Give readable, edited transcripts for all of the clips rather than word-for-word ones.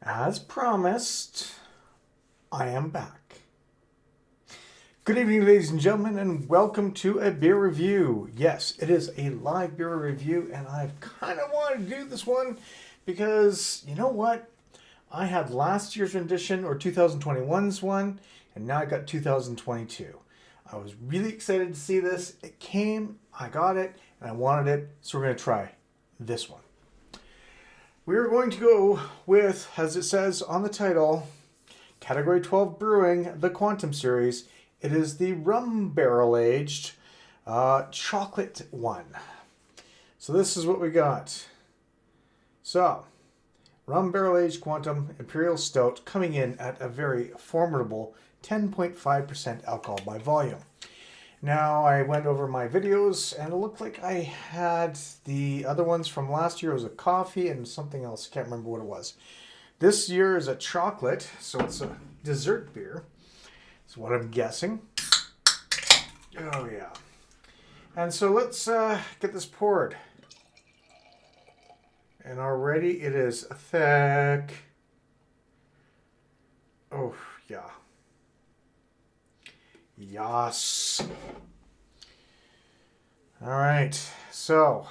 As promised, I am back. Good evening, ladies and gentlemen, and welcome to a beer review. Yes, it is a live beer review, and I kind of wanted to do this one because, you know what? I had last year's rendition, or 2021's one, and now I got 2022. I was really excited to see this. It came, I got it, and I wanted it, so we're going to try this one. We're going to go with, as it says on the title, Category 12 Brewing, the Quantum Series. It is the rum barrel aged chocolate one. So this is what we got. So, rum barrel aged Quantum Imperial Stout coming in at a very formidable 10.5% alcohol by volume. Now, I went over my videos, and it looked like I had the other ones from last year. It was a coffee and something else. I can't remember what it was. This year is a chocolate, so it's a dessert beer. That's what I'm guessing. Oh, yeah. And so let's get this poured. And already it is thick. Oh, yeah. Yes. All right. So,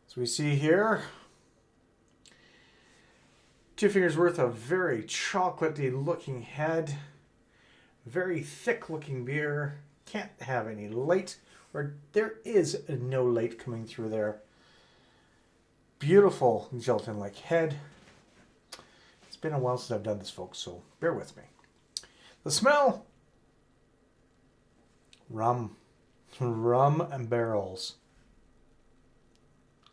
as we see here, 2 fingers worth of very chocolatey looking head. Very thick looking beer. Can't have any light, or there is no light coming through there. Beautiful gelatin-like head. It's been a while since I've done this, folks, so bear with me. The smell? Rum. Rum and barrels.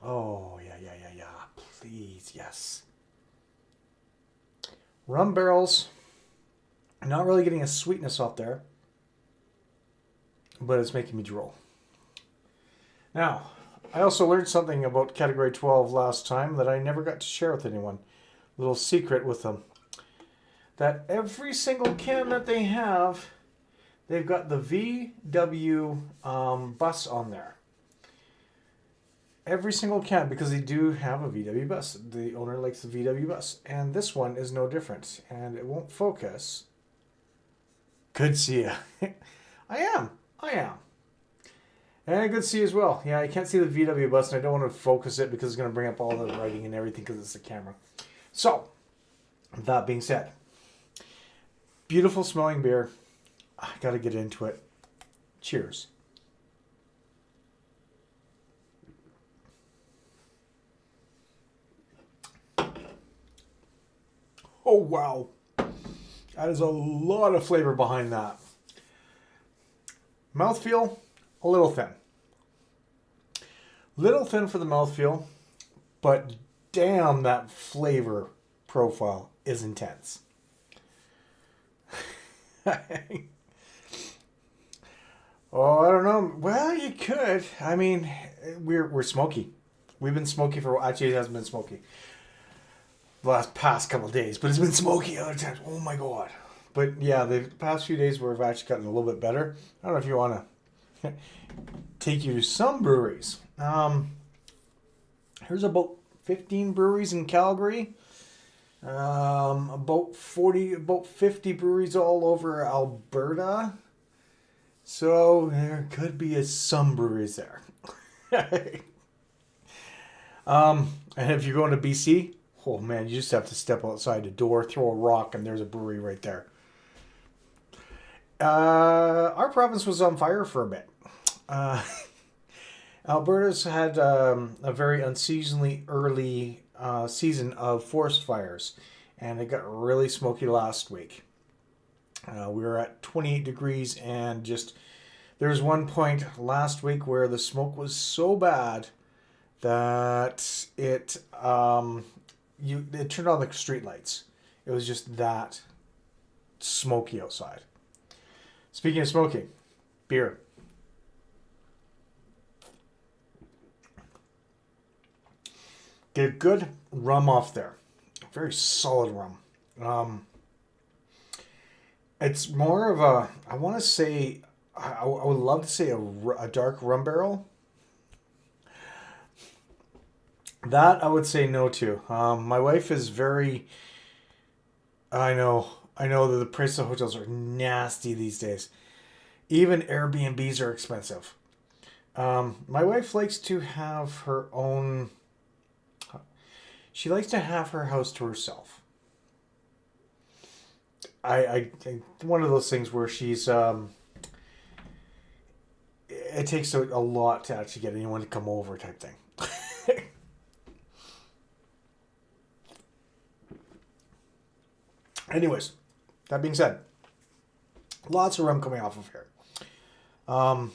Oh, yeah. Please, yes. Rum barrels. I'm not really getting a sweetness off there, but it's making me drool. Now, I also learned something about Category 12 last time that I never got to share with anyone. A little secret with them. That every single can that they have, they've got the VW bus on there. Every single can, because they do have a VW bus. The owner likes the VW bus. And this one is no different. And it won't focus. Good to see you. I am. And good to see you as well. Yeah, I can't see the VW bus, and I don't want to focus it because it's going to bring up all the writing and everything because it's the camera. So, that being said, beautiful smelling beer. I got to get into it. Cheers. Oh, wow. That is a lot of flavor behind that. Mouthfeel, a little thin. Little thin for the mouthfeel, but damn, that flavor profile is intense. Oh, I don't know. Well, you could. I mean, we're smoky. We've been smoky for, actually it hasn't been smoky the past couple of days, but it's been smoky other times. Oh my god. But yeah, the past few days we've actually gotten a little bit better. I don't know if you want to take you to some breweries. Here's about 15 breweries in Calgary. About 50 breweries all over Alberta. So there could be some breweries there. And if you're going to BC, oh man, you just have to step outside the door, throw a rock, and there's a brewery right there. Our province was on fire for a bit. Alberta's had a very unseasonably early season of forest fires, and it got really smoky last week. We were at 28 degrees, and there was one point last week where the smoke was so bad that it turned on the street lights. It was just that smoky outside. Speaking of smoky, beer. Get a good rum off there. Very solid rum. It's more of a, I want to say, I would love to say a dark rum barrel. That I would say no to. My wife is very. I know that the price of hotels are nasty these days. Even Airbnbs are expensive. My wife likes to have her own. She likes to have her house to herself. I one of those things where she's. It takes a lot to actually get anyone to come over, type thing. Anyways, that being said, lots of rum coming off of here. A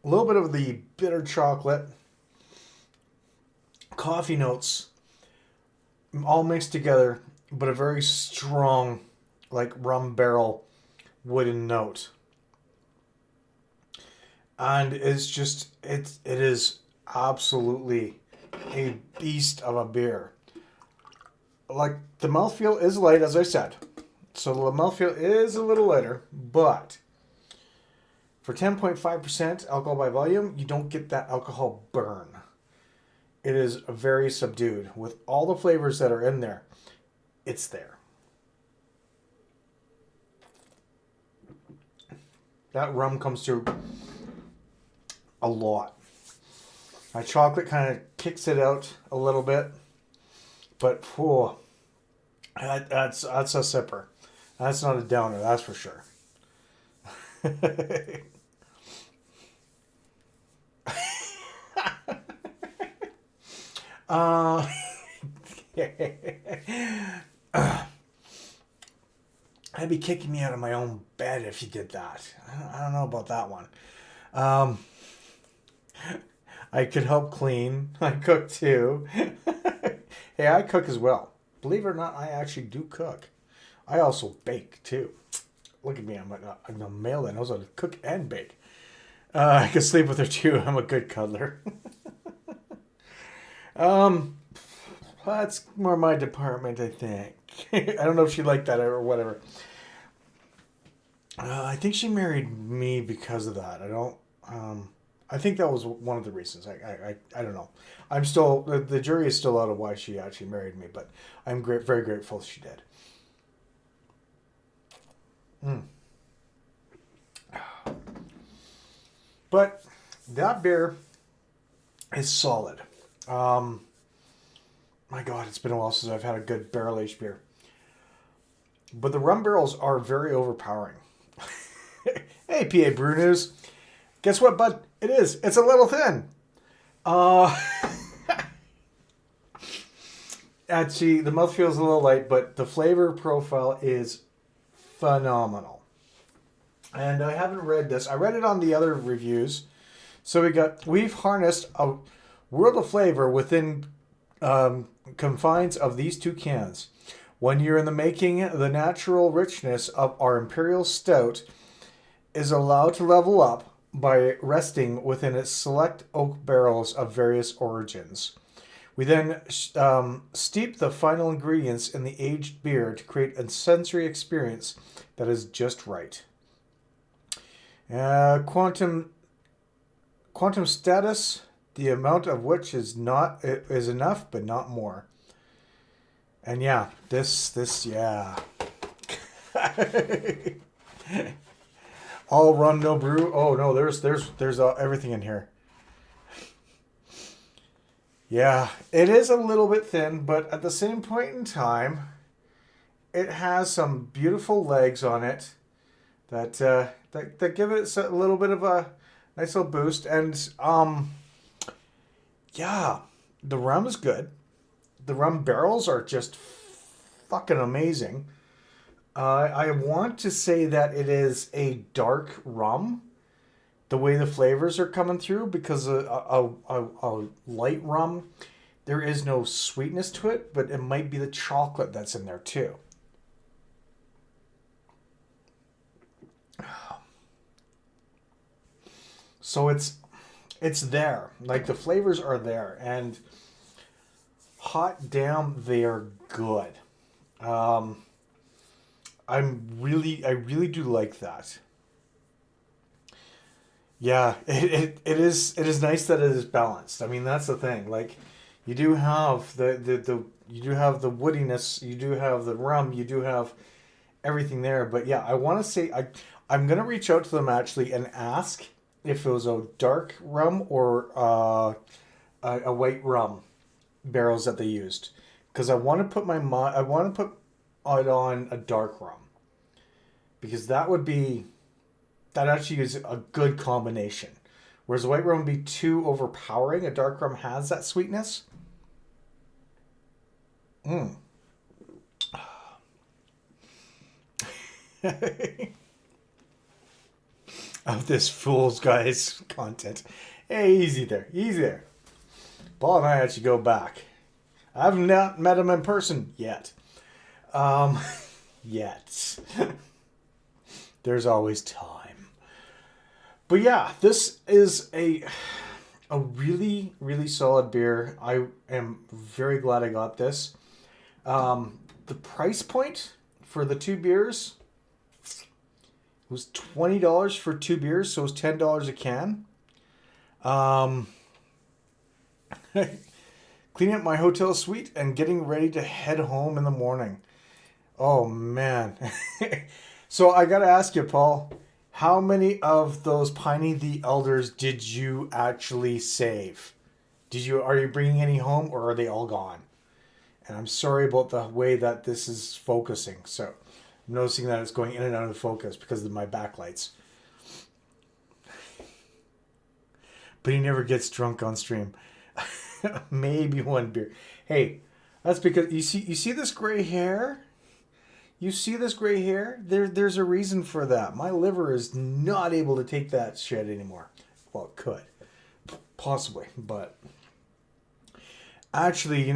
little bit of the bitter chocolate, coffee notes, all mixed together, but a very strong, like rum barrel wooden note. And it is absolutely a beast of a beer. Like the mouthfeel is light, as I said. So the mouthfeel is a little lighter, but for 10.5% alcohol by volume, you don't get that alcohol burn. It is very subdued. With all the flavors that are in there, it's there. That rum comes through a lot. My chocolate kind of kicks it out a little bit, but whew, that's a sipper. That's not a downer, that's for sure. uh, I'd be kicking me out of my own bed if you did that. I don't know about that one. Um, I could help clean. I cook too. Hey, I cook as well. Believe it or not, I actually do cook. I also bake too. Look at me, I'm a male that knows how to cook and bake. I could sleep with her too. I'm a good cuddler. um, that's more my department, I think. I don't know if she liked that or whatever. I think she married me because of that. I don't. I think that was one of the reasons. I don't know. I'm still the jury is still out of why she actually married me, but I'm very grateful she did. Mm. But that beer is solid. Um, my God, it's been a while since I've had a good barrel aged beer. But the rum barrels are very overpowering. Hey, PA Brew News. Guess what, bud? It is. It's a little thin. Uh, Actually, the mouth feels a little light, but the flavor profile is phenomenal. And I haven't read this. I read it on the other reviews. So we've harnessed a world of flavor within confines of these two cans. 1 year in the making, the natural richness of our Imperial Stout is allowed to level up by resting within its select oak barrels of various origins. We then steep the final ingredients in the aged beer to create a sensory experience that is just right. Quantum status, the amount of which is enough, but not more. And yeah, this yeah. All rum, no brew. Oh no, there's everything in here. Yeah, it is a little bit thin, but at the same point in time, it has some beautiful legs on it that give it a little bit of a nice little boost. And yeah, the rum is good. The rum barrels are just fucking amazing. I want to say that it is a dark rum, the way the flavors are coming through, because a light rum, there is no sweetness to it, but it might be the chocolate that's in there too. So it's there. Like the flavors are there, and hot damn, they are good. I really do like that. Yeah, it is nice that it is balanced. I mean, that's the thing. Like, You do have the you do have the woodiness, you do have the rum, you do have everything there. But yeah, I want to say I'm gonna reach out to them actually and ask if it was a dark rum or a white rum barrels that they used, because I want to put I want to put it on a dark rum, because that actually is a good combination. Whereas a white rum would be too overpowering, a dark rum has that sweetness. Mm. Of this fool's guys content. Hey, easy there, easy there. Paul and I actually go back. I have not met him in person yet. Um, yet. There's always time. But yeah, this is a really, really solid beer. I am very glad I got this. The price point for the two beers was $20 for two beers, so it was $10 a can. Cleaning up my hotel suite and getting ready to head home in the morning. Oh man. So I gotta ask you, Paul, how many of those Piney the Elders did you actually save? Are you bringing any home, or are they all gone? And I'm sorry about the way that this is focusing. So I'm noticing that it's going in and out of focus because of my backlights. But he never gets drunk on stream. Maybe one beer. Hey, that's because you see this gray hair? You see this gray hair? There's a reason for that. My liver is not able to take that shit anymore. Well, it could. Possibly, but actually,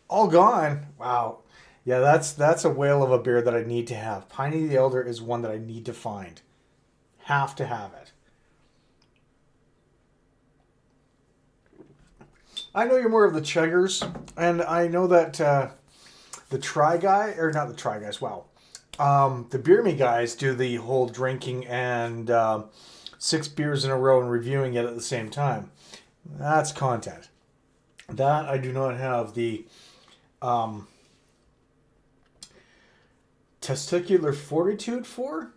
all gone. Wow. Yeah, that's a whale of a beer that I need to have. Piney the Elder is one that I need to find. Have to have it. I know you're more of the chuggers, and I know that the Try Guy, or not the Try Guys, wow. The Beer Me guys do the whole drinking and 6 beers in a row and reviewing it at the same time. That's content. That I do not have the testicular fortitude for.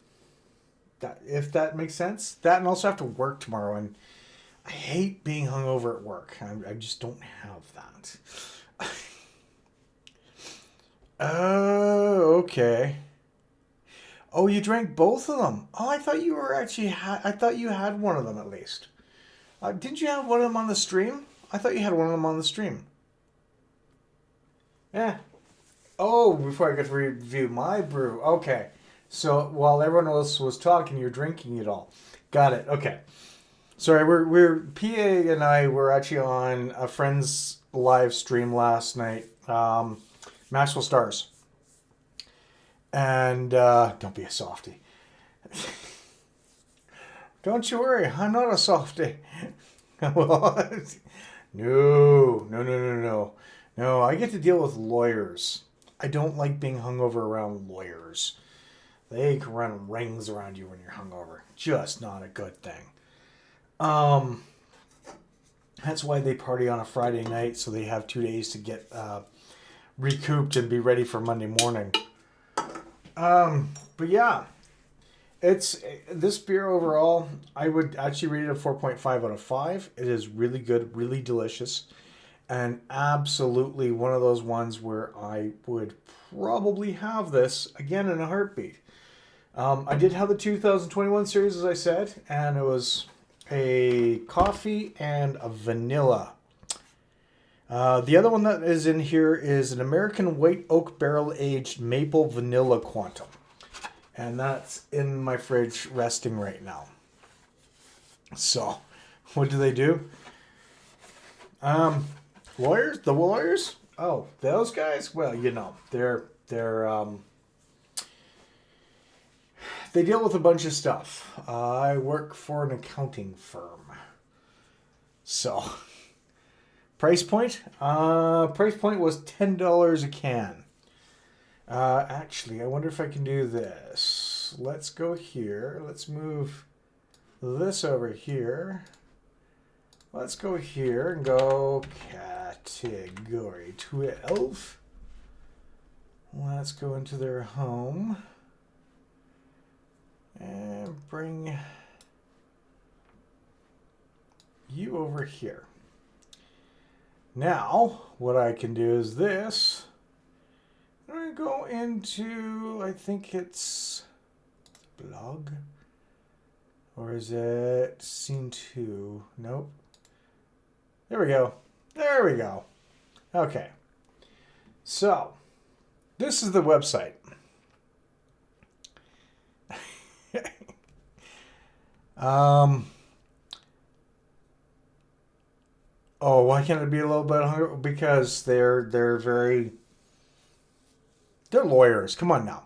That, if that makes sense. That, and also have to work tomorrow, and I hate being hungover at work. I just don't have that. Oh, okay. Oh, you drank both of them. Oh, I thought you were actually. I thought you had one of them at least. Didn't you have one of them on the stream? I thought you had one of them on the stream. Yeah. Oh, before I get to review my brew. Okay. So while everyone else was talking, you're drinking it all. Got it. Okay. Sorry, we're PA and I were actually on a friend's live stream last night. Maxwell Stars. And don't be a softie. Don't you worry, I'm not a softie. Well, no. No, I get to deal with lawyers. I don't like being hungover around lawyers. They can run rings around you when you're hungover. Just not a good thing. That's why they party on a Friday night, so they have 2 days to get recouped and be ready for Monday morning. But yeah, it's this beer overall. I would actually rate it a 4.5 out of 5. It is really good, really delicious, and absolutely one of those ones where I would probably have this again in a heartbeat. I did have the 2021 series, as I said, and it was a coffee and a vanilla. The other one that is in here is an American White Oak Barrel Aged Maple Vanilla Quantum. And that's in my fridge resting right now. So, what do they do? Lawyers? The lawyers? Oh, those guys? Well, they're they deal with a bunch of stuff. I work for an accounting firm. So, price point? Price point was $10 a can. Actually, I wonder if I can do this. Let's go here. Let's move this over here. Let's go here and go category 12. Let's go into their home and bring you over here. Now, what I can do is this. I'm going to go into, I think it's blog. Or is it scene 2? Nope. There we go. There we go. Okay. So, this is the website. Oh, why can't it be a little bit hungry? Because they're lawyers. Come on now.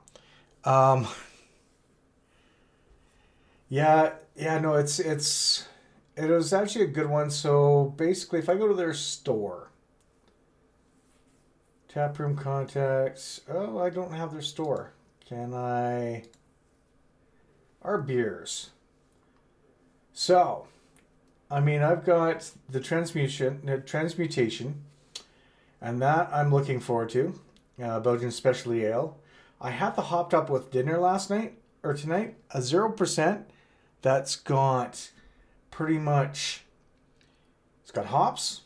Yeah, no, it was actually a good one. So basically, if I go to their store, taproom contacts. Oh, I don't have their store. Can I? Our beers. So, I mean, I've got the transmutation, and that I'm looking forward to. Belgian Specialty Ale. I had the hopped up with dinner last night or tonight. A 0%. That's got pretty much. It's got hops.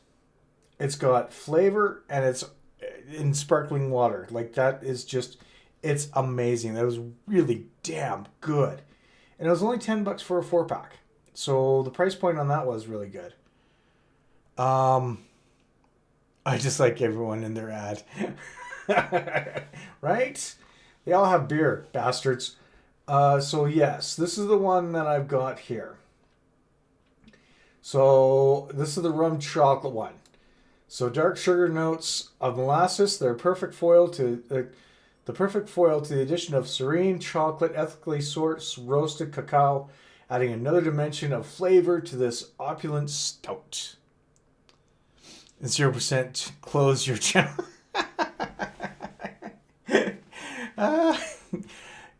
It's got flavor, and it's in sparkling water. Like that is just. It's amazing. That was really damn good, and it was only $10 for a 4-pack. So the price point on that was really good. I just like everyone in their ad. Right? They all have beer, bastards. So yes, this is the one that I've got here. So this is the rum chocolate one. So dark sugar notes of molasses. They're perfect foil to the perfect foil to the addition of serene chocolate, ethically sourced roasted cacao, adding another dimension of flavor to this opulent stout. 0% close your channel.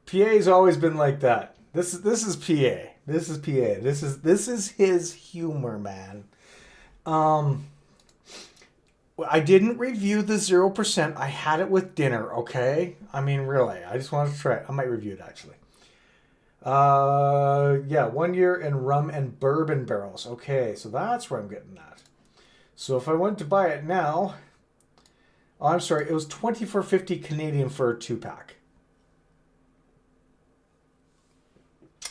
PA's always been like that. This is PA. This is PA. This is his humor, man. I didn't review the 0%. I had it with dinner, okay? I mean, really. I just wanted to try it. I might review it, actually. Yeah, 1 year in rum and bourbon barrels. Okay, so that's where I'm getting that. So if I went to buy it now... Oh, I'm sorry. It was $24.50 Canadian for a 2-pack.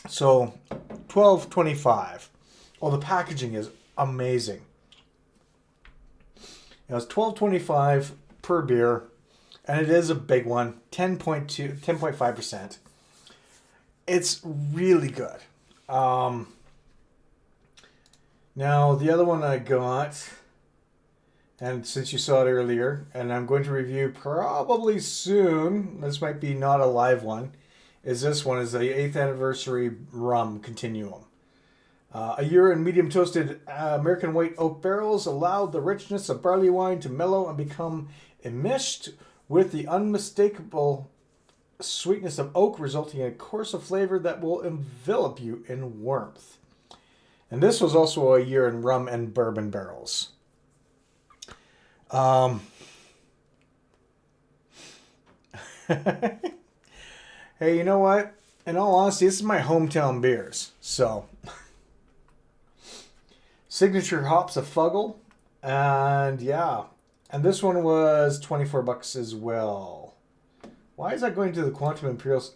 So, $12.25. Oh, the packaging is amazing. It was $12.25 per beer, and it is a big one, 10.5%. It's really good. Now, the other one I got, and since you saw it earlier, and I'm going to review probably soon, this might be not a live one, is this one, is the 8th anniversary rum continuum. A year in medium toasted American white oak barrels allowed the richness of barley wine to mellow and become enmeshed with the unmistakable sweetness of oak, resulting in a course of flavor that will envelop you in warmth. And this was also a year in rum and bourbon barrels. Hey, you know what? In all honesty, this is my hometown beers. So, signature hops of Fuggle. And yeah. And this one was $24 as well. Why is that going to the Quantum Imperials?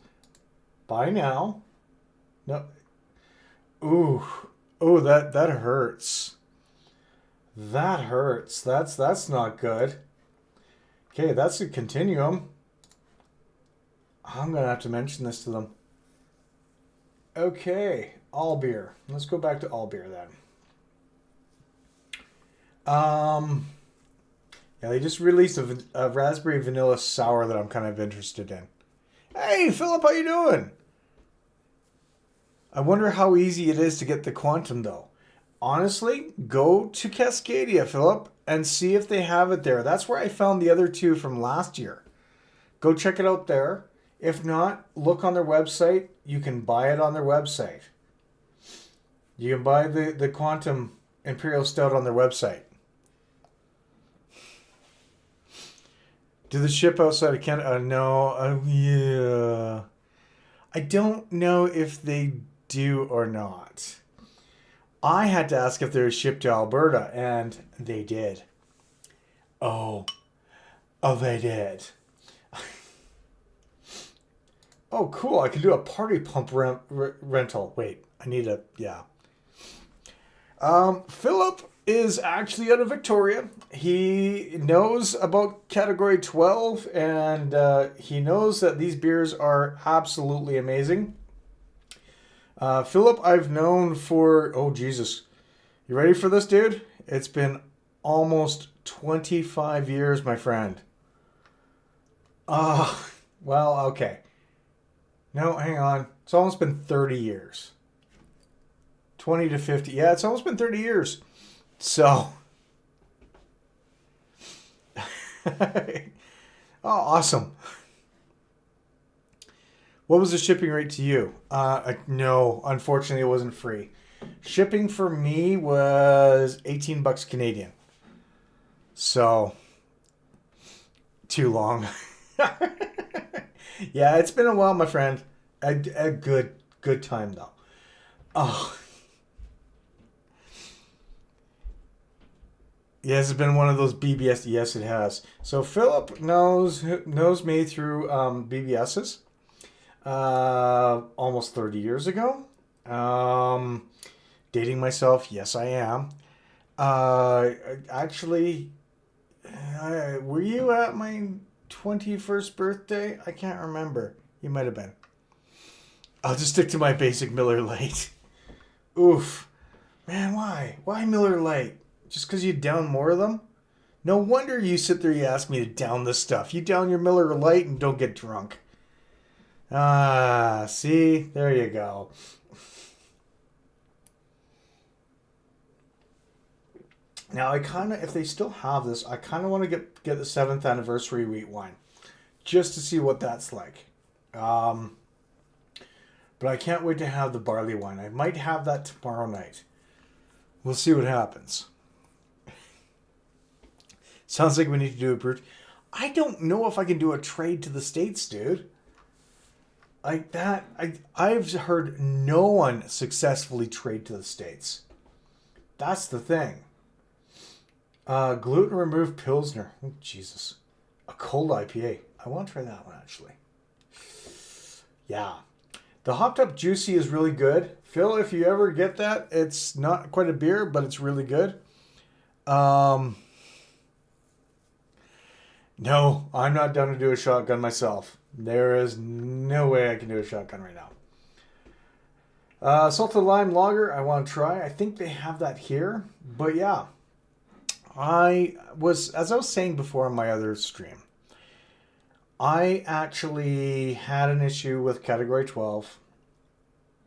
Buy now. No. Ooh. Oh, that hurts. That hurts. That's not good. Okay, that's a continuum. I'm going to have to mention this to them. Okay, all beer. Let's go back to all beer then. Yeah, they just released a raspberry vanilla sour that I'm kind of interested in. Hey, Philip, how you doing? I wonder how easy it is to get the Quantum, though. Honestly, go to Cascadia, Philip, and see if they have it there. That's where I found the other two from last year. Go check it out there. If not, look on their website. You can buy it on their website. You can buy the Quantum Imperial Stout on their website. Do they ship outside of Canada? No. Yeah. I don't know if they do or not. I had to ask if they were shipped to Alberta, and they did. Oh, they did. Oh, cool. I can do a party pump rental. Wait, I need a... Yeah. Philip is actually out of Victoria. He knows about Category 12, and he knows that these beers are absolutely amazing. Philip, I've known for... Oh, Jesus. You ready for this, dude? It's been almost 25 years, my friend. Well, okay. No, hang on. It's almost been 30 years. 20 to 50. Yeah, it's almost been 30 years. So. Oh, awesome. What was the shipping rate to you? No, unfortunately, it wasn't free. Shipping for me was $18 Canadian. So, too long. Yeah, it's been a while, my friend. A good time though. Oh, yes, it's been one of those BBS. Yes, it has. So Philip knows me through BBSs. Almost 30 years ago. Dating myself, yes, I am. Actually, were you at my 21st birthday? I can't remember. You might have been. I'll just stick to my basic Miller Lite. Oof. Man, why? Why Miller Lite? Just because you down more of them? No wonder you sit there, you ask me to down this stuff. You down your Miller Lite and don't get drunk. See? There you go. Now, if they still have this, I kind of want to get the 7th anniversary wheat wine. Just to see what that's like. But I can't wait to have the barley wine. I might have that tomorrow night. We'll see what happens. Sounds like we need to do a brew. I don't know if I can do a trade to the States, dude. I've heard no one successfully trade to the States. That's the thing. Gluten removed Pilsner. Oh, Jesus. A cold IPA. I want to try that one, actually. Yeah. The Hopped Up Juicy is really good. Phil, if you ever get that, it's not quite a beer, but it's really good. No, I'm not down to do a shotgun myself. There is no way I can do a shotgun right now. Salted Lime Lager, I want to try. I think they have that here. But yeah, as I was saying before on my other stream, I actually had an issue with Category 12,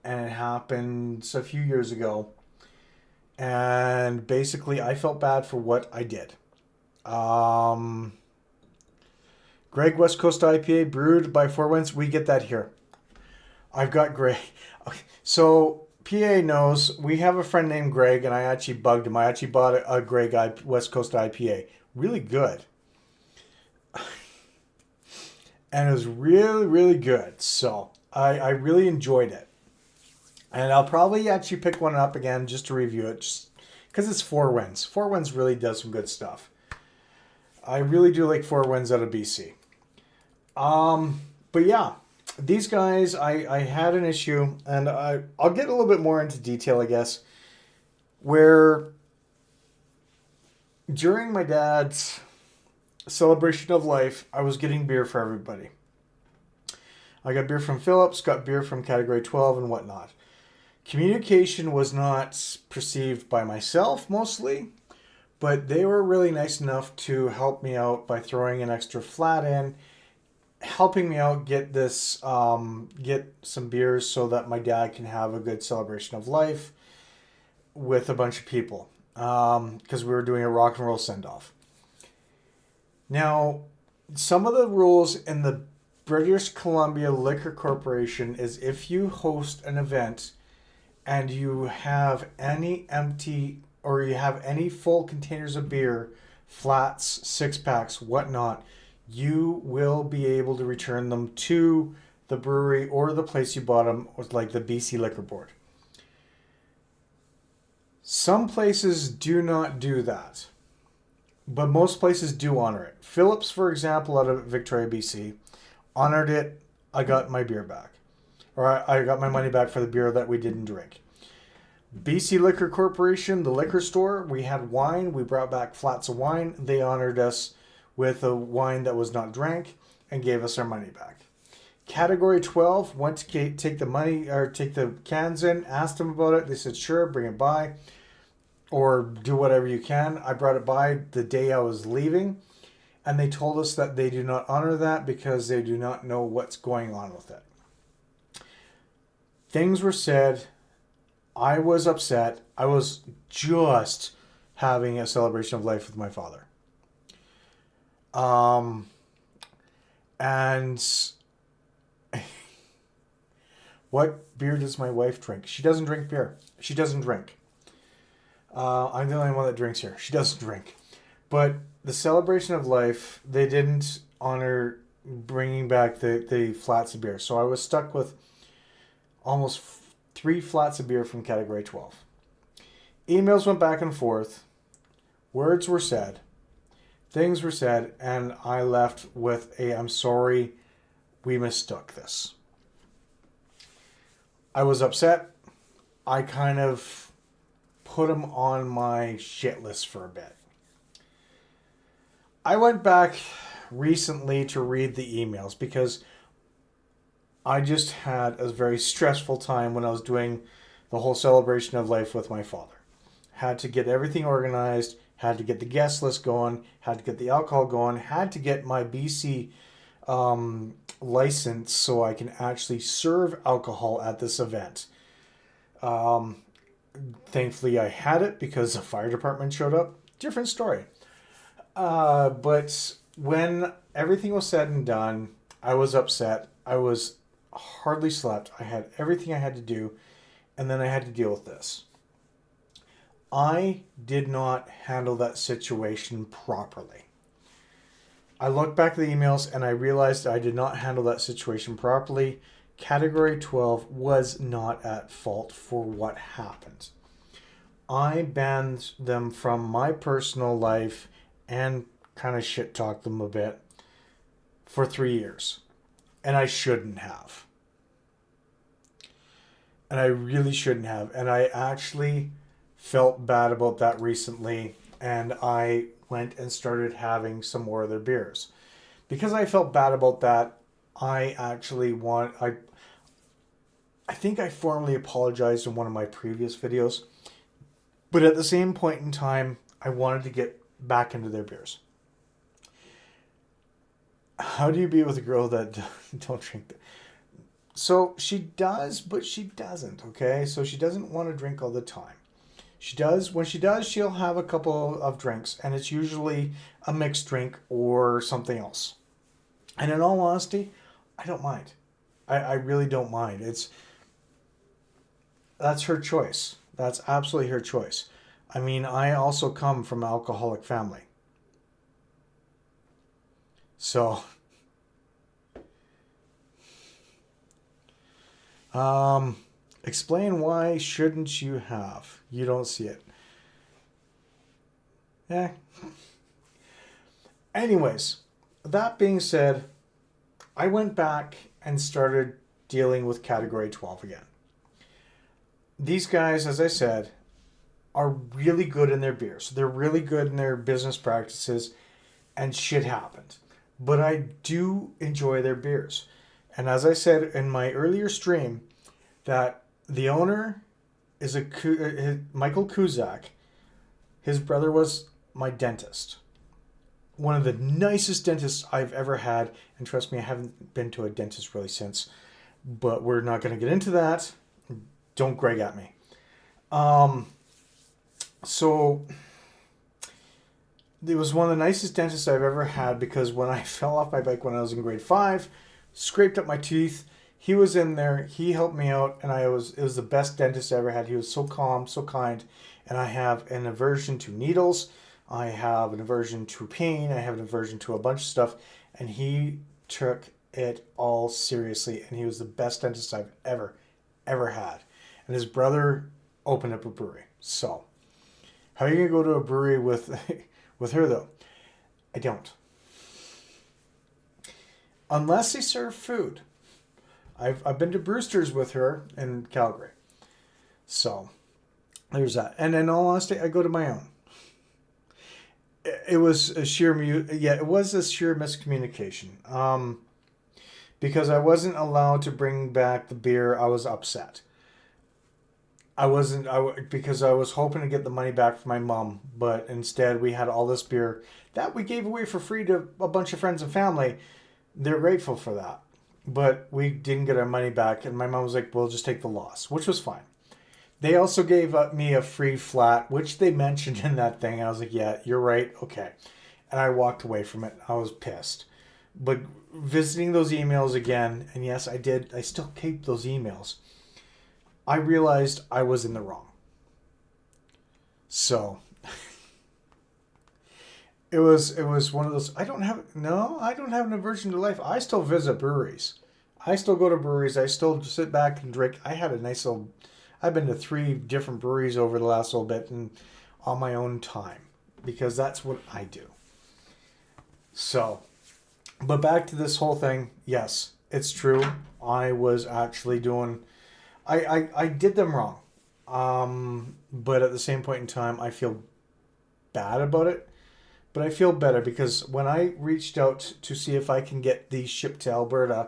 and it happened a few years ago. And basically, I felt bad for what I did. Greg West Coast IPA brewed by Four Winds. We get that here. I've got Greg. Okay, so PA knows we have a friend named Greg, and I actually bugged him. I actually bought a Greg West Coast IPA. Really good. And it was really, really good. So I really enjoyed it. And I'll probably actually pick one up again just to review it, just because it's Four Winds. Four Winds really does some good stuff. I really do like Four Winds out of BC. But yeah, these guys, I had an issue, and I'll get a little bit more into detail, I guess, where during my dad's celebration of life, I was getting beer for everybody. I got beer from Phillips, got beer from Category 12 and whatnot. Communication was not perceived by myself mostly, but they were really nice enough to help me out by throwing an extra flat in, helping me out get some beers so that my dad can have a good celebration of life with a bunch of people, because we were doing a rock and roll send-off. Now, some of the rules in the British Columbia Liquor Corporation is if you host an event and you have any empty or you have any full containers of beer, flats, six packs, whatnot, you will be able to return them to the brewery or the place you bought them, like the BC Liquor Board. Some places do not do that, but most places do honor it. Phillips, for example, out of Victoria, BC, honored it. I got my beer back. Or I got my money back for the beer that we didn't drink. BC Liquor Corporation, the liquor store, we had wine. We brought back flats of wine. They honored us with a wine that was not drank and gave us our money back. Category 12 went to take the money or take the cans in, asked them about it. They said, sure, bring it by or do whatever you can. I brought it by the day I was leaving, and they told us that they do not honor that because they do not know what's going on with it. Things were said. I was upset. I was just having a celebration of life with my father. And what beer does my wife drink? She doesn't drink beer. She doesn't drink. I'm the only one that drinks here. She doesn't drink. But the celebration of life, they didn't honor bringing back the flats of beer. So I was stuck with almost 3 flats of beer from Category 12. Emails went back and forth. Words were said. Things were said. And I left with I'm sorry, we mistook this. I was upset. I kind of put them on my shit list for a bit. I went back recently to read the emails because I just had a very stressful time when I was doing the whole celebration of life with my father. Had to get everything organized, had to get the guest list going, had to get the alcohol going, had to get my BC license so I can actually serve alcohol at this event. Thankfully, I had it because the fire department showed up. Different story. But when everything was said and done, I was upset. I was hardly slept. I had everything I had to do, and then I had to deal with this. I did not handle that situation properly. I looked back at the emails and I realized I did not handle that situation properly. Category 12 was not at fault for what happened. I banned them from my personal life and kind of shit talked them a bit for 3 years. And I shouldn't have. And I really shouldn't have. And I actually felt bad about that recently. And I went and started having some more of their beers. Because I felt bad about that, I think I formally apologized in one of my previous videos. But at the same point in time, I wanted to get back into their beers. How do you be with a girl that don't drink? So she does, but she doesn't, okay? So she doesn't want to drink all the time. She does. When she does, she'll have a couple of drinks, and it's usually a mixed drink or something else. And in all honesty, I don't mind. I really don't mind. That's her choice. That's absolutely her choice. I mean, I also come from an alcoholic family. So, explain why shouldn't you have? You don't see it. Yeah. Anyways, that being said, I went back and started dealing with Category 12 again. These guys, as I said, are really good in their beers. They're really good in their business practices, and shit happened. But I do enjoy their beers. And as I said in my earlier stream, that the owner is Michael Kuzak. His brother was my dentist. One of the nicest dentists I've ever had. And trust me, I haven't been to a dentist really since. But we're not going to get into that. Don't Greg at me. So it was one of the nicest dentists I've ever had because when I fell off my bike when I was in grade 5, scraped up my teeth, He was in there. He helped me out, and it was the best dentist I ever had. He was so calm, so kind, and I have an aversion to needles. I have an aversion to pain. I have an aversion to a bunch of stuff, and he took it all seriously, and he was the best dentist I've ever had. And his brother opened up a brewery. So, how are you gonna go to a brewery with with her though? I don't. Unless they serve food. I've been to Brewster's with her in Calgary. So, there's that. And in all honesty, I go to my own. It was a it was a sheer miscommunication. Because I wasn't allowed to bring back the beer, I was upset. Because I was hoping to get the money back from my mom, but instead we had all this beer that we gave away for free to a bunch of friends and family. They're grateful for that, but we didn't get our money back, and my mom was like, "We'll just take the loss," which was fine. They also gave me a free flat, which they mentioned in that thing. I was like, "Yeah, you're right, okay," and I walked away from it. I was pissed, but visiting those emails again, and yes, I did. I still keep those emails. I realized I was in the wrong. So it was one of those. I don't have an aversion to life. I still visit breweries. I still go to breweries. I still sit back and drink. I had a nice little. I've been to 3 different breweries over the last little bit and on my own time because that's what I do. So, but back to this whole thing. Yes, it's true. I was actually doing. I did them wrong. But at the same point in time, I feel bad about it. But I feel better because when I reached out to see if I can get these shipped to Alberta,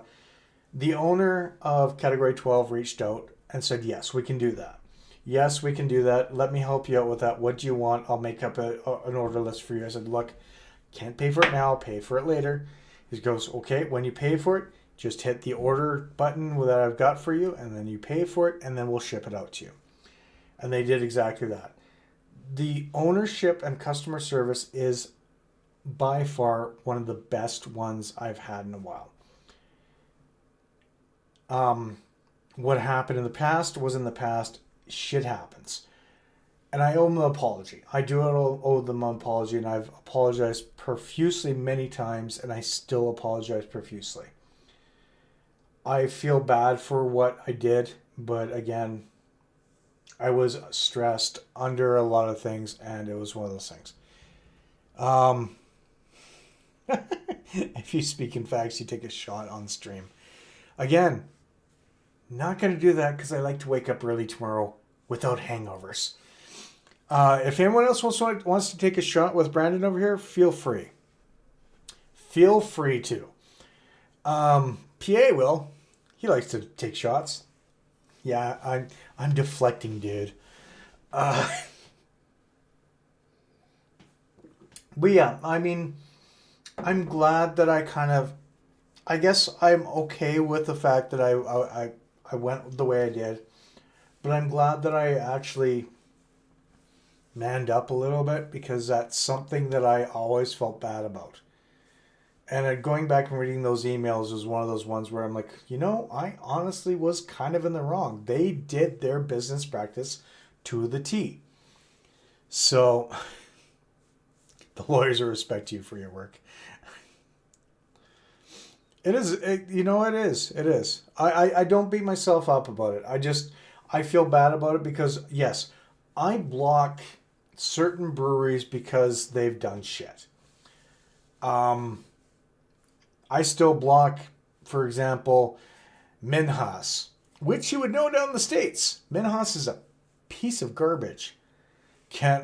the owner of Category 12 reached out and said, yes, we can do that. Yes, we can do that. Let me help you out with that. What do you want? I'll make up an order list for you. I said, look, can't pay for it now. Pay for it later. He goes, okay, when you pay for it, just hit the order button that I've got for you, and then you pay for it, and then we'll ship it out to you. And they did exactly that. The ownership and customer service is by far one of the best ones I've had in a while. What happened in the past was in the past. Shit happens. And I owe them an apology. I do owe them an apology, and I've apologized profusely many times, and I still apologize profusely. I feel bad for what I did, but again, I was stressed under a lot of things, and it was one of those things. If you speak in facts, you take a shot on stream. Again, not going to do that because I like to wake up early tomorrow without hangovers. If anyone else wants to take a shot with Brandon over here, feel free. Feel free to. PA will. He likes to take shots. Yeah, I'm deflecting, dude. But yeah, I mean, I'm glad that I guess I'm okay with the fact that I went the way I did. But I'm glad that I actually manned up a little bit because that's something that I always felt bad about. And going back and reading those emails was one of those ones where I'm like, I honestly was kind of in the wrong. They did their business practice to the T. So the lawyers will respect you for your work. It is. It is. It is. I don't beat myself up about it. I feel bad about it because, yes, I block certain breweries because they've done shit. I still block, for example, Minhas, which you would know down in the States. Minhas is a piece of garbage.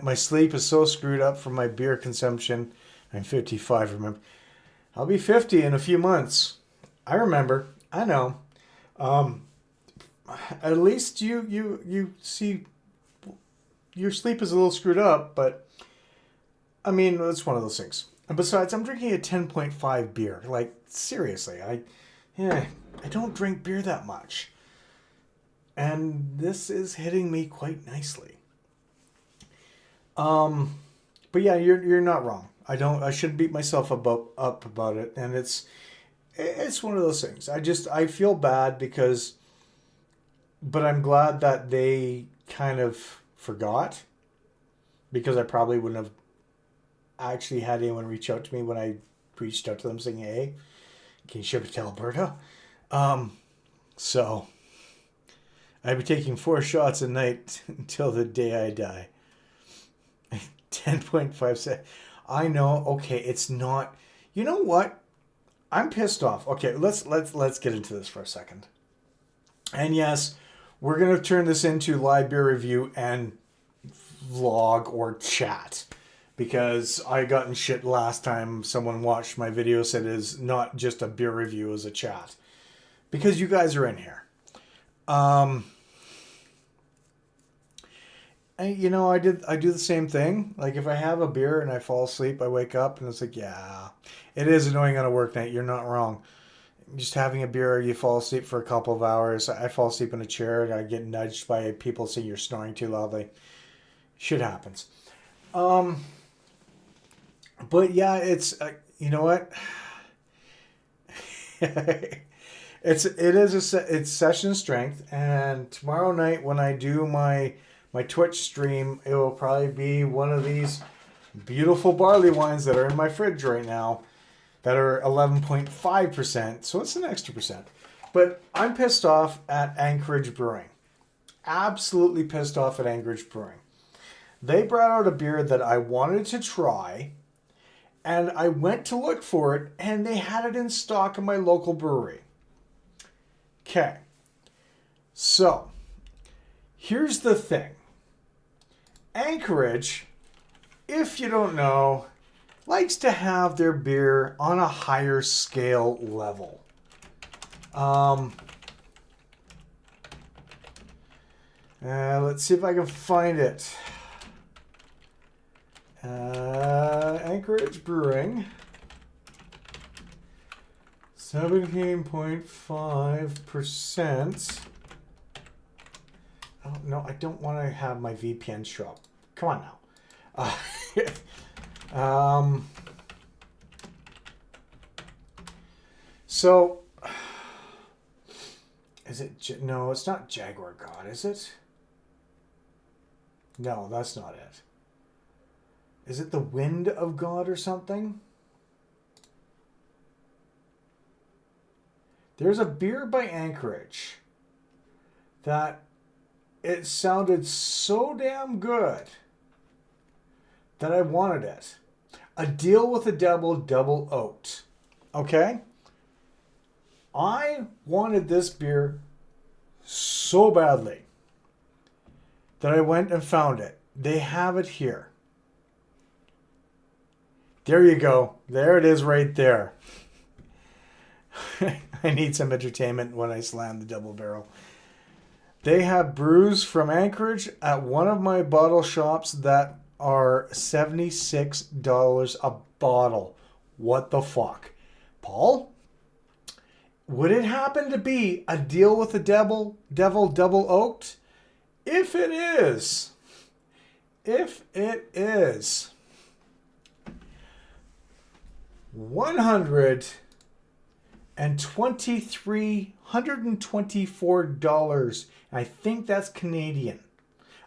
My sleep is so screwed up from my beer consumption. I'm 55, remember. I'll be 50 in a few months. I remember. I know. At least you see your sleep is a little screwed up, but I mean, it's one of those things. And besides, I'm drinking a 10.5 beer. Like, seriously, I don't drink beer that much. And this is hitting me quite nicely. But yeah, you're not wrong. I shouldn't beat myself up about it. And it's one of those things. I feel bad but I'm glad that they kind of forgot, because I probably wouldn't have actually had anyone reach out to me when I reached out to them saying, hey, can you ship it to Alberta? So I'd be taking 4 shots a night until the day I die. 10.5 cents. I know. Okay, it's not. You know what? I'm pissed off. Okay, let's get into this for a second. And yes, we're gonna turn this into live beer review and vlog or chat, because I got in shit last time someone watched my video, said it's not just a beer review, as a chat, because you guys are in here. And, you know, I do the same thing. Like, if I have a beer and I fall asleep, I wake up and it's like, yeah, it is annoying on a work night. You're not wrong. Just having a beer, you fall asleep for a couple of hours. I fall asleep in a chair and I get nudged by people saying you're snoring too loudly. Shit happens. But yeah, it's you know what? It's session strength, and tomorrow night when I do my Twitch stream, it will probably be one of these beautiful barley wines that are in my fridge right now that are 11.5%. So it's an extra percent. But I'm pissed off at Anchorage Brewing. Absolutely pissed off at Anchorage Brewing. They brought out a beer that I wanted to try, and I went to look for it, and they had it in stock in my local brewery. Okay. So, here's the thing. Anchorage, if you don't know, likes to have their beer on a higher scale level. Let's see if I can find it. Anchorage Brewing, 17.5%. Oh, no, I don't want to have my VPN show up. Come on now. So, is it... No, it's not Jaguar God, is it? No, that's not it. Is it the Wind of God or something? There's a beer by Anchorage that it sounded so damn good that I wanted it. A Deal with the Devil Double Oaked. Okay? I wanted this beer so badly that I went and found it. They have it here. There you go. There it is right there. I need some entertainment when I slam the double barrel. They have brews from Anchorage at one of my bottle shops that are $76 a bottle. What the fuck? Paul? Would it happen to be a Deal with the Devil Double Oaked? If it is, $124. I think that's Canadian.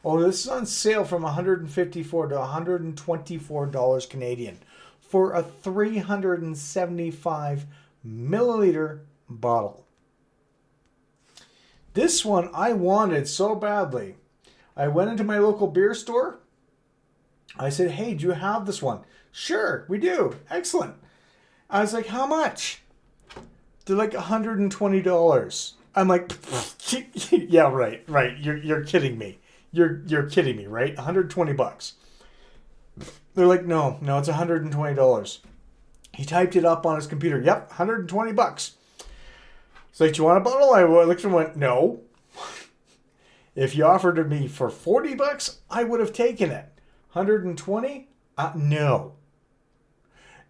Oh, this is on sale from $154 to $124 Canadian for a 375 milliliter bottle. This one I wanted so badly. I went into my local beer store. I said, hey, do you have this one? Sure, we do. Excellent. I was like, how much? They're like $120. I'm like, yeah, right. You're kidding me. You're kidding me, right? $120. They're like, no, it's $120. He typed it up on his computer. Yep, $120. He's like, do you want a bottle? I looked and went, no. If you offered it me for $40, I would have taken it. $120? No.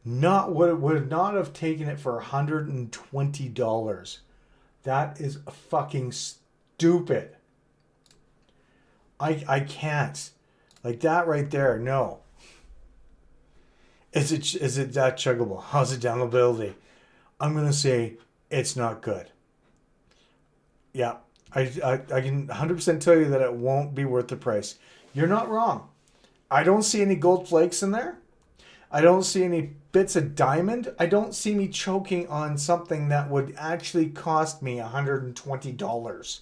Would not have taken it for $120. That is fucking stupid. I can't. Like that right there, no. Is it that chuggable? How's it downloadability? I'm going to say it's not good. Yeah, I can 100% tell you that it won't be worth the price. You're not wrong. I don't see any gold flakes in there. I don't see any bits of diamond. I don't see me choking on something that would actually cost me $120.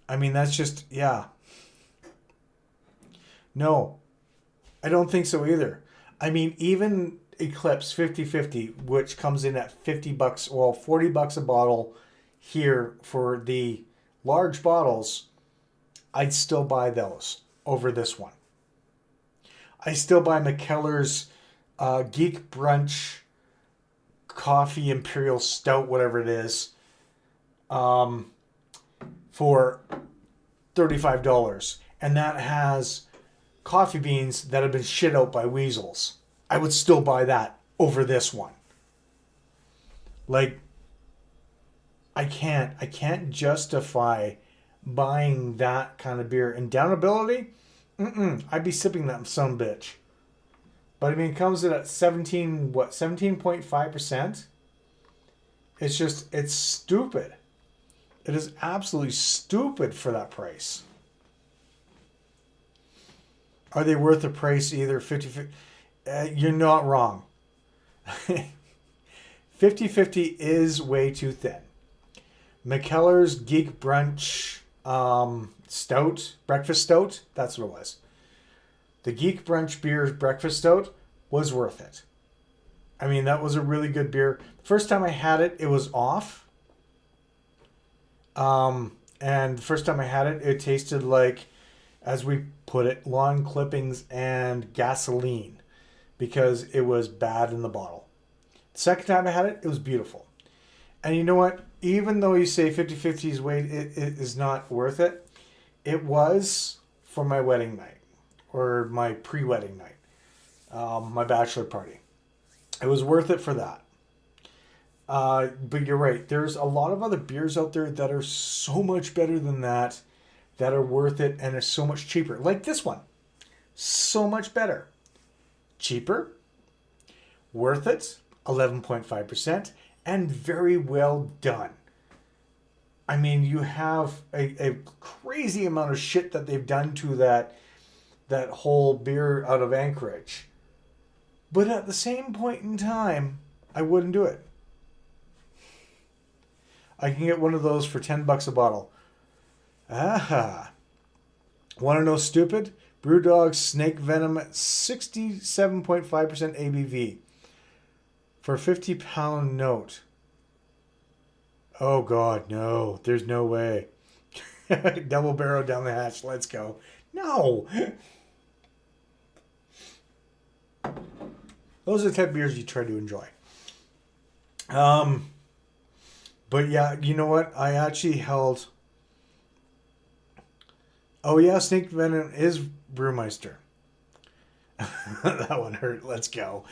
I mean, that's just, yeah. No, I don't think so either. I mean, even Eclipse 50/50, which comes in at $50, well, $40 a bottle here for the large bottles, I'd still buy those over this one. I still buy McKellar's Geek Brunch Coffee Imperial Stout, whatever it is, for $35. And that has coffee beans that have been shit out by weasels. I would still buy that over this one. Like, I can't justify buying that kind of beer. And downability, I'd be sipping that son bitch. But I mean, it comes in at 17.5%. It's stupid. It is absolutely stupid for that price. Are they worth the price either? 50, you're not wrong. 50/50 is way too thin. McKellar's Geek Brunch Stout, Breakfast Stout, that's what it was. The Geek Brunch Beer Breakfast Stout was worth it. I mean, that was a really good beer. The first time I had it, it was off. And the first time I had it, it tasted like, as we put it, lawn clippings and gasoline because it was bad in the bottle. The second time I had it, it was beautiful. And you know what? Even though you say 50/50's weight, it is not worth it. It was for my wedding night or my pre-wedding night, my bachelor party. It was worth it for that. But you're right. There's a lot of other beers out there that are so much better than that are worth it and are so much cheaper. Like this one. So much better. Cheaper. Worth it. 11.5%. And very well done. I mean, you have a crazy amount of shit that they've done to that whole beer out of Anchorage. But at the same point in time, I wouldn't do it. I can get one of those for $10 a bottle. Aha. Want to know stupid? Brewdog Snake Venom at 67.5% ABV. For a 50-pound note. Oh, God, no. There's no way. Double barrel down the hatch. Let's go. No. Those are the type of beers you try to enjoy. But yeah, you know what? I actually held... Oh, yeah, Snake Venom is Brewmeister. That one hurt. Let's go.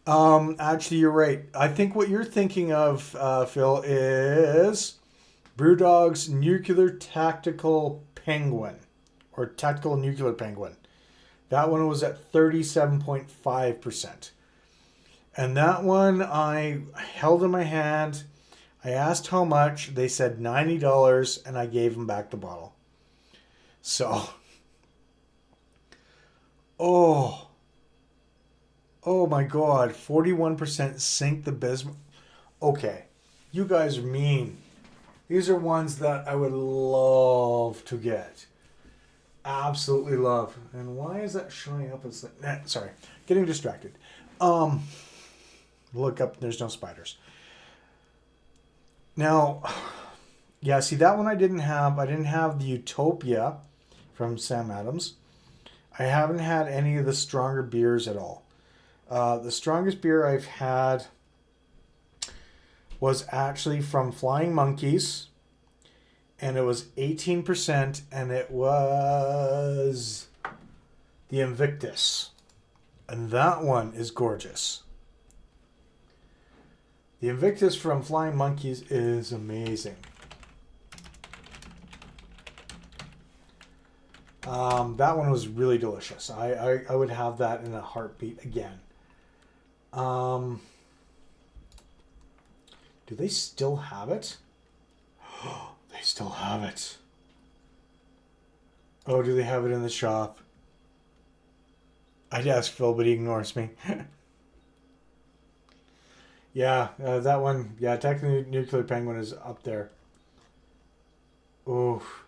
Actually, you're right. I think what you're thinking of, Phil, is Brewdog's Nuclear Tactical Penguin. Or Tactical Nuclear Penguin. That one was at 37.5%. And that one I held in my hand. I asked how much. They said $90, and I gave them back the bottle. So, oh my God, 41% sink the bismuth. Okay, you guys are mean. These are ones that I would love to get. Absolutely love. And why is that showing up as... sorry, getting distracted. Look up, there's no spiders. Now, yeah, see, that one I didn't have. I didn't have the Utopia from Sam Adams. I haven't had any of the stronger beers at all. The strongest beer I've had was actually from Flying Monkeys, and it was 18%, and it was the Invictus. And that one is gorgeous. The Invictus from Flying Monkeys is amazing. That one was really delicious. I would have that in a heartbeat again. Do they still have it? They still have it. Oh, do they have it in the shop? I'd ask Phil, but he ignores me. Yeah, that one. Yeah, technically Nuclear Penguin is up there. Oof.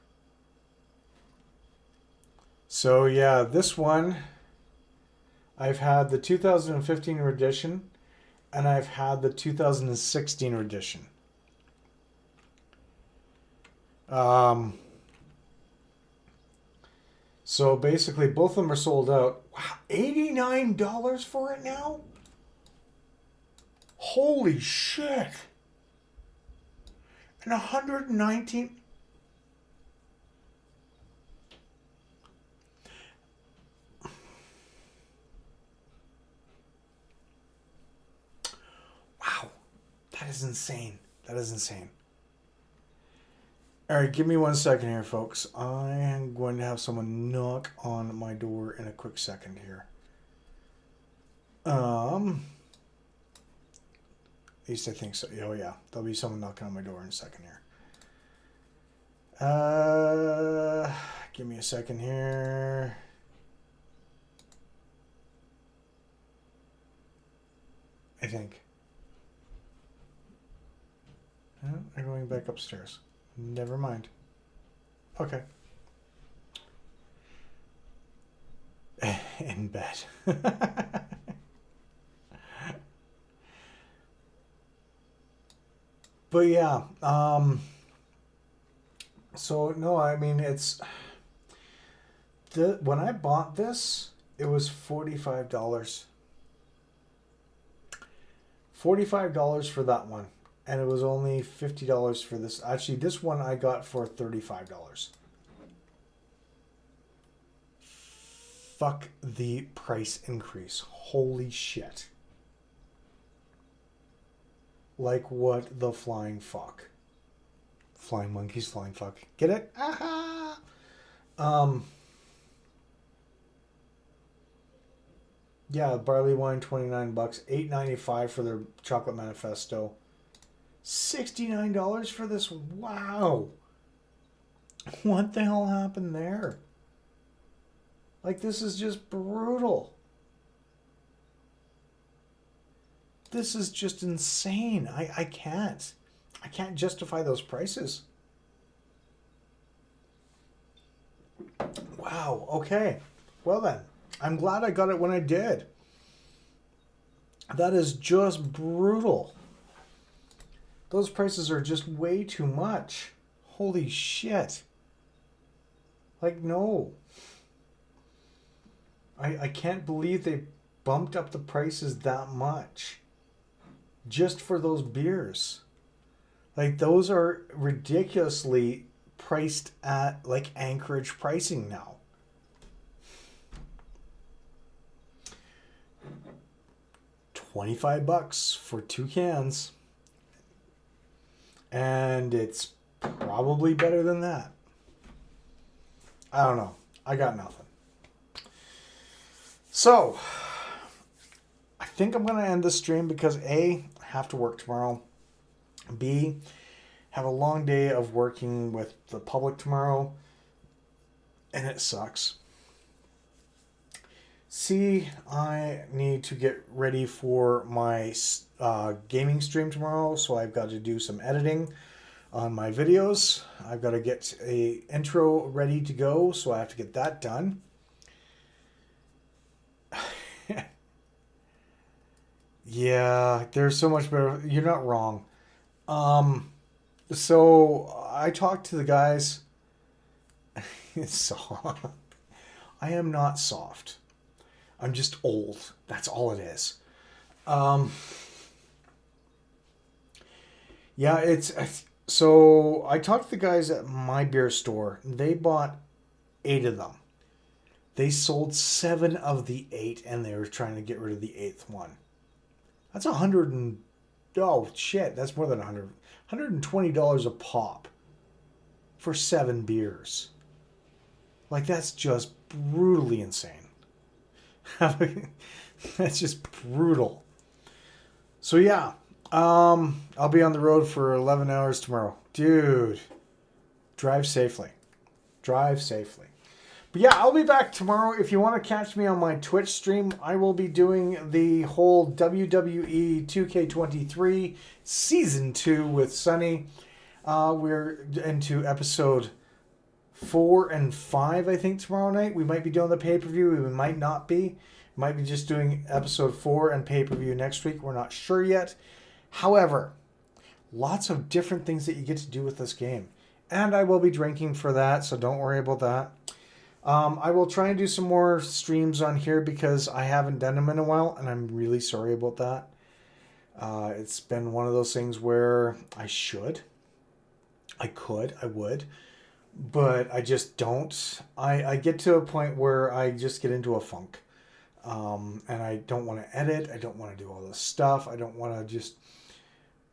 So yeah, this one, I've had the 2015 edition, and I've had the 2016 edition. So basically, both of them are sold out. Wow, $89 for it now? Holy shit! And 119. Wow, that is insane. That is insane. All right, give me 1 second here, folks. I am going to have someone knock on my door in a quick second here. At least I think so. Oh yeah, there'll be someone knocking on my door in a second here. Give me a second here. I think. Oh, they're going back upstairs. Never mind. Okay. In bed. But yeah, so no, I mean it's when I bought this, it was $45. $45 for that one. And it was only $50 for this. Actually, this one I got for $35. Fuck the price increase. Holy shit. Like what the flying fuck. Flying monkeys, flying fuck. Get it? Aha! Yeah, barley wine, $29. $8.95 for their chocolate manifesto. $69 for this? Wow. What the hell happened there? Like, this is just brutal. This is just insane. I can't. I can't justify those prices. Wow. Okay. Well then. I'm glad I got it when I did. That is just brutal. Those prices are just way too much. Holy shit. Like, no. I can't believe they bumped up the prices that much. Just for those beers. Like, those are ridiculously priced at, like, Anchorage pricing now. $25 for 2 cans. And it's probably better than that. I don't know. I got nothing. So, I think I'm going to end the stream because A, I have to work tomorrow. B, have a long day of working with the public tomorrow. And it sucks. C, I need to get ready for my gaming stream tomorrow, so I've got to do some editing on my videos. I've got to get a intro ready to go, so I have to get that done. Yeah, there's so much better. You're not wrong. So I talked to the guys. It's soft. I am not soft. I'm just old. That's all it is. Yeah, it's so I talked to the guys at my beer store. They bought 8 of them. They sold 7 of the 8, and they were trying to get rid of the 8th one. That's oh shit, that's more than $120 a pop for 7 beers. Like, that's just brutally insane. That's just brutal. So yeah, I'll be on the road for 11 hours tomorrow. Dude, drive safely. Drive safely. But yeah, I'll be back tomorrow. If you want to catch me on my Twitch stream, I will be doing the whole WWE 2K23 Season 2 with Sunny. We're into episode 4 and 5, I think, tomorrow night. We might be doing the pay-per-view. We might not be. Might be just doing episode 4 and pay-per-view next week. We're not sure yet. However, lots of different things that you get to do with this game. And I will be drinking for that, so don't worry about that. I will try and do some more streams on here because I haven't done them in a while, and I'm really sorry about that. It's been one of those things where I would, but I just don't. I get to a point where I just get into a funk. And I don't want to edit. I don't want to do all this stuff. I don't want to just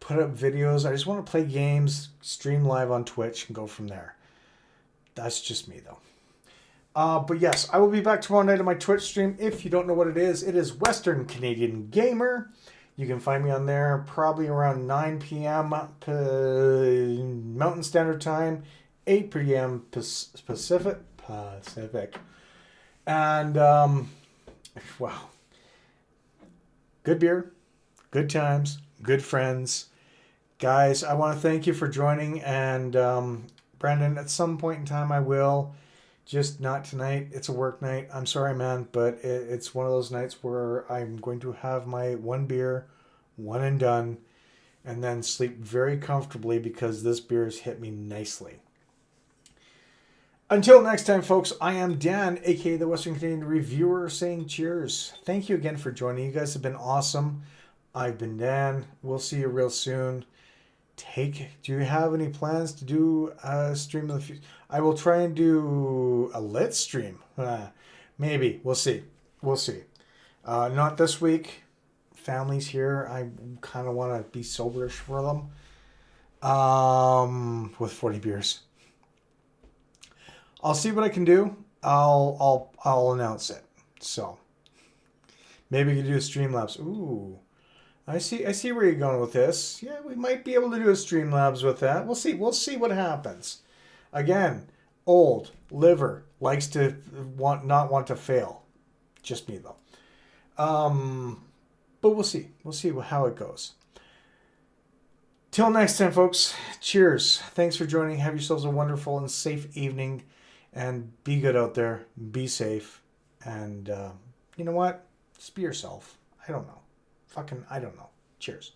put up videos. I just want to play games, stream live on Twitch, and go from there. That's just me, though. But yes, I will be back tomorrow night on my Twitch stream. If you don't know what it is Western Canadian Gamer. You can find me on there probably around 9 p.m. Mountain Standard Time, 8 p.m. Pacific. And, wow. Good beer, good times, good friends. Guys, I want to thank you for joining. And, Brandon, at some point in time, I will. Just not tonight. It's a work night. I'm sorry, man, but it's one of those nights where I'm going to have my one beer, one and done, and then sleep very comfortably because this beer has hit me nicely. Until next time, folks, I am Dan, aka the Western Canadian Reviewer, saying cheers. Thank you again for joining. You guys have been awesome. I've been Dan. We'll see you real soon. Do you have any plans to do a stream of the future? I will try and do a lit stream. Maybe. We'll see. Not this week. Family's here. I kind of want to be soberish for them. With 40 beers. I'll see what I can do. I'll announce it. So maybe we can do a Streamlabs. Ooh. I see where you're going with this. Yeah, we might be able to do a Streamlabs with that. We'll see what happens. Again, old, liver, likes to not want to fail. Just me though. But we'll see. We'll see how it goes. Till next time, folks. Cheers. Thanks for joining. Have yourselves a wonderful and safe evening. And be good out there. Be safe. And you know what? Just be yourself. I don't know. I don't know. Cheers.